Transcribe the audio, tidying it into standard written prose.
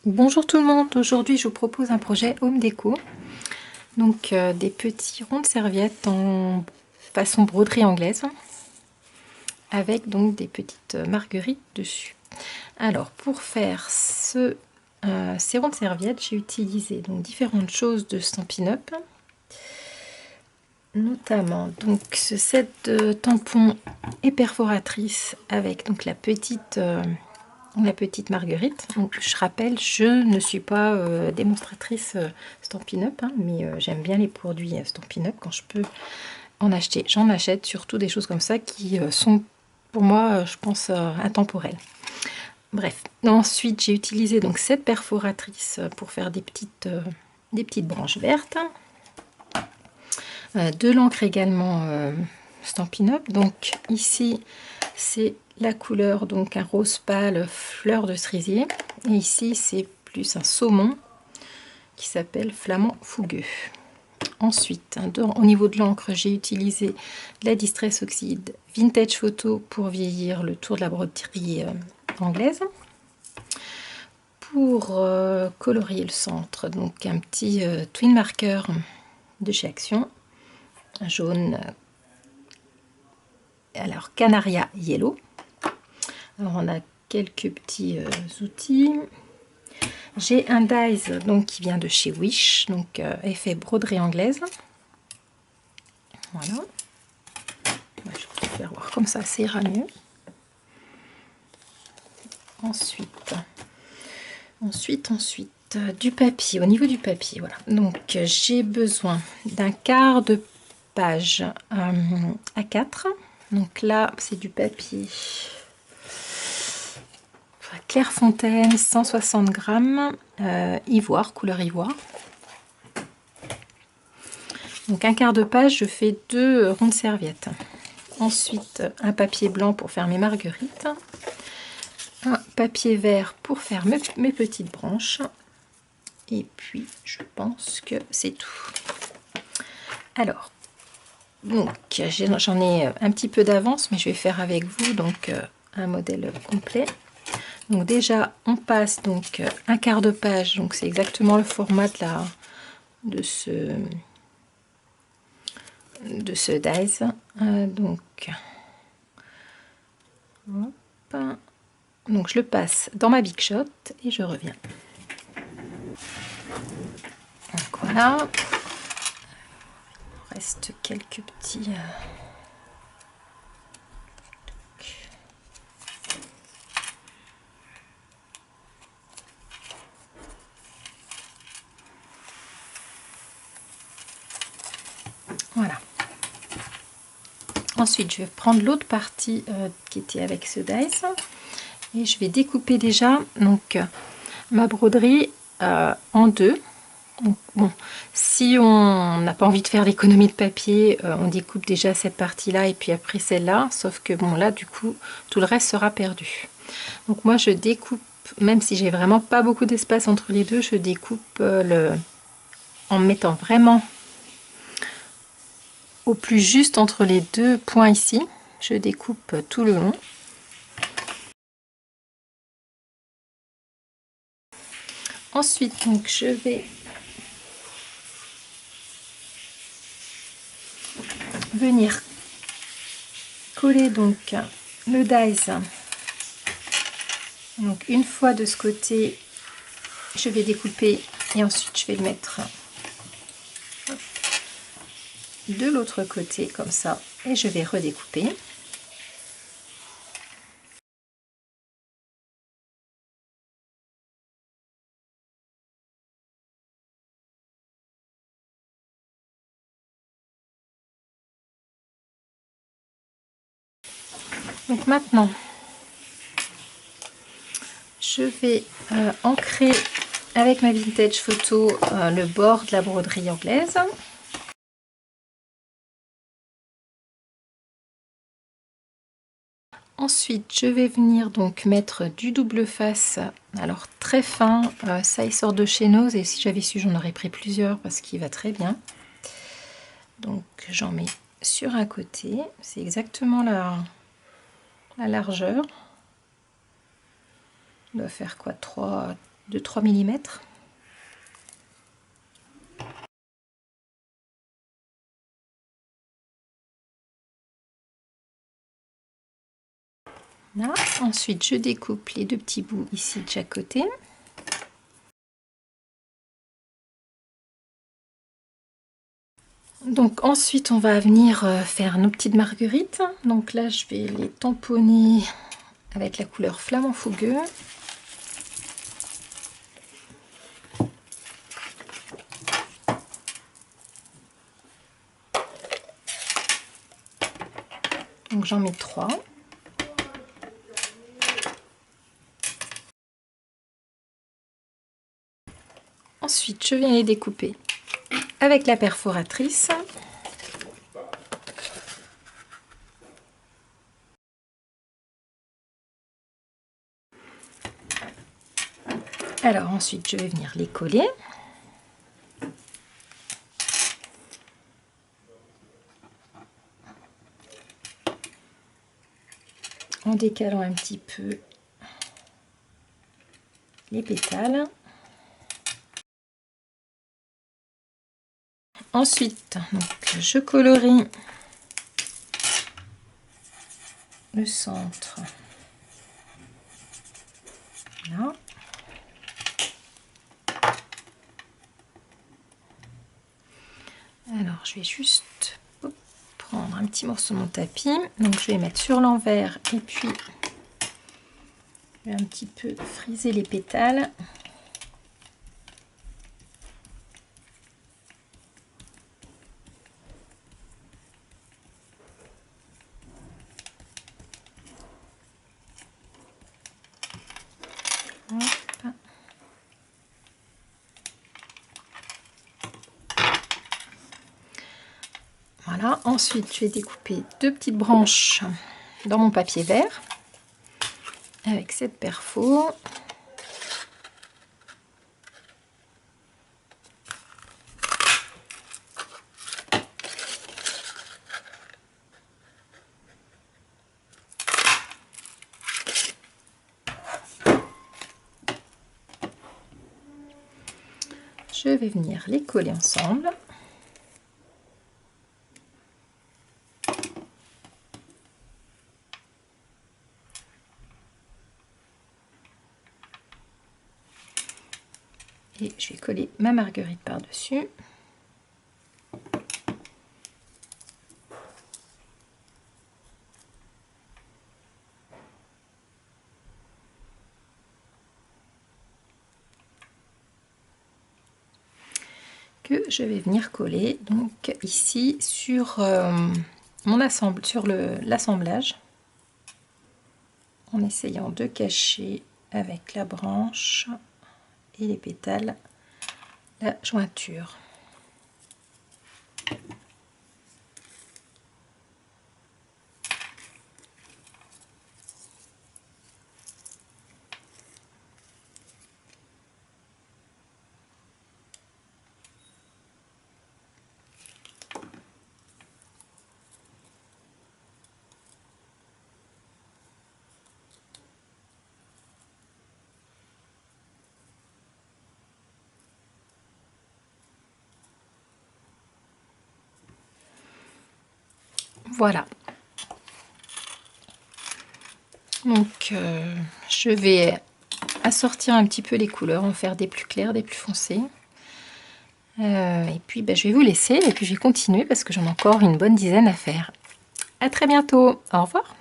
Bonjour tout le monde, aujourd'hui je vous propose un projet home déco. Donc des petits ronds de serviettes en façon broderie anglaise avec donc des petites marguerites dessus. Alors pour faire ces ronds de serviettes, j'ai utilisé donc différentes choses de Stampin' Up, notamment donc ce set de tampons et perforatrices avec donc la petite marguerite. Donc, je rappelle, je ne suis pas démonstratrice Stampin' Up, hein, mais j'aime bien les produits Stampin' Up quand je peux en acheter. J'en achète surtout des choses comme ça qui sont pour moi, je pense, intemporelles. Bref, ensuite j'ai utilisé donc cette perforatrice pour faire des petites branches vertes. De l'encre également Stampin' Up. Donc ici c'est la couleur, donc un rose pâle fleur de cerisier, et ici c'est plus un saumon qui s'appelle flamand fougueux. Ensuite, au niveau de l'encre, j'ai utilisé la Distress Oxide Vintage Photo pour vieillir le tour de la broderie anglaise. Pour colorier le centre, donc un petit twin marker de chez Action, un jaune, alors Canaria Yellow. Alors on a quelques petits outils. J'ai un dies donc qui vient de chez Wish, donc effet broderie anglaise. Voilà. Je vais vous faire voir comme ça ira mieux. Ensuite, du papier. Au niveau du papier, voilà. Donc j'ai besoin d'un quart de page A4. Donc là, c'est du papier Clairefontaine, 160 grammes, ivoire, couleur ivoire. Donc un quart de page, je fais 2 ronds de serviettes. Ensuite, un papier blanc pour faire mes marguerites. Un papier vert pour faire mes petites branches. Et puis, je pense que c'est tout. Alors, donc j'en ai un petit peu d'avance, mais je vais faire avec vous donc un modèle complet. Donc déjà, on passe donc un quart de page, donc c'est exactement le format de ce dies. Donc je le passe dans ma Big Shot et je reviens. Donc voilà. Il reste quelques petits... Voilà. Ensuite, je vais prendre l'autre partie qui était avec ce dies et je vais découper déjà donc ma broderie en deux. Donc, bon, si on n'a pas envie de faire l'économie de papier, on découpe déjà cette partie-là et puis après celle-là. Sauf que bon, là, du coup, tout le reste sera perdu. Donc moi, je découpe, même si j'ai vraiment pas beaucoup d'espace entre les deux, je découpe en mettant vraiment au plus juste entre les deux points ici. Je découpe tout le long. Ensuite, donc, je vais venir coller donc le dies. Donc une fois de ce côté, je vais découper et ensuite je vais le mettre de l'autre côté comme ça et je vais redécouper. Donc maintenant, je vais ancrer avec ma Vintage Photo le bord de la broderie anglaise. Ensuite, je vais venir donc mettre du double face, alors très fin, ça il sort de chez Nose et si j'avais su j'en aurais pris plusieurs parce qu'il va très bien. Donc j'en mets sur un côté, c'est exactement la largeur. On doit faire quoi, 3 de 3 mm. Là. Ensuite, je découpe les 2 petits bouts ici de chaque côté. Donc ensuite, on va venir faire nos petites marguerites. Donc là, je vais les tamponner avec la couleur flamant fougueux. Donc j'en mets 3. Ensuite, je viens les découper avec la perforatrice. Alors ensuite, je vais venir les coller. En décalant un petit peu les pétales. Ensuite, donc, je colorie le centre. Là. Alors, je vais juste prendre un petit morceau de mon tapis. Donc, je vais mettre sur l'envers et puis je vais un petit peu friser les pétales. Hop. Voilà, ensuite je vais découper 2 petites branches dans mon papier vert avec cette perfo. Je vais venir les coller ensemble. Et je vais coller ma marguerite par-dessus. Que je vais venir coller donc ici sur sur l'assemblage, en essayant de cacher avec la branche et les pétales la jointure. Voilà. Donc je vais assortir un petit peu les couleurs, en faire des plus clairs, des plus foncés. Et puis je vais vous laisser et puis je vais continuer parce que j'en ai encore une bonne dizaine à faire. À très bientôt. Au revoir.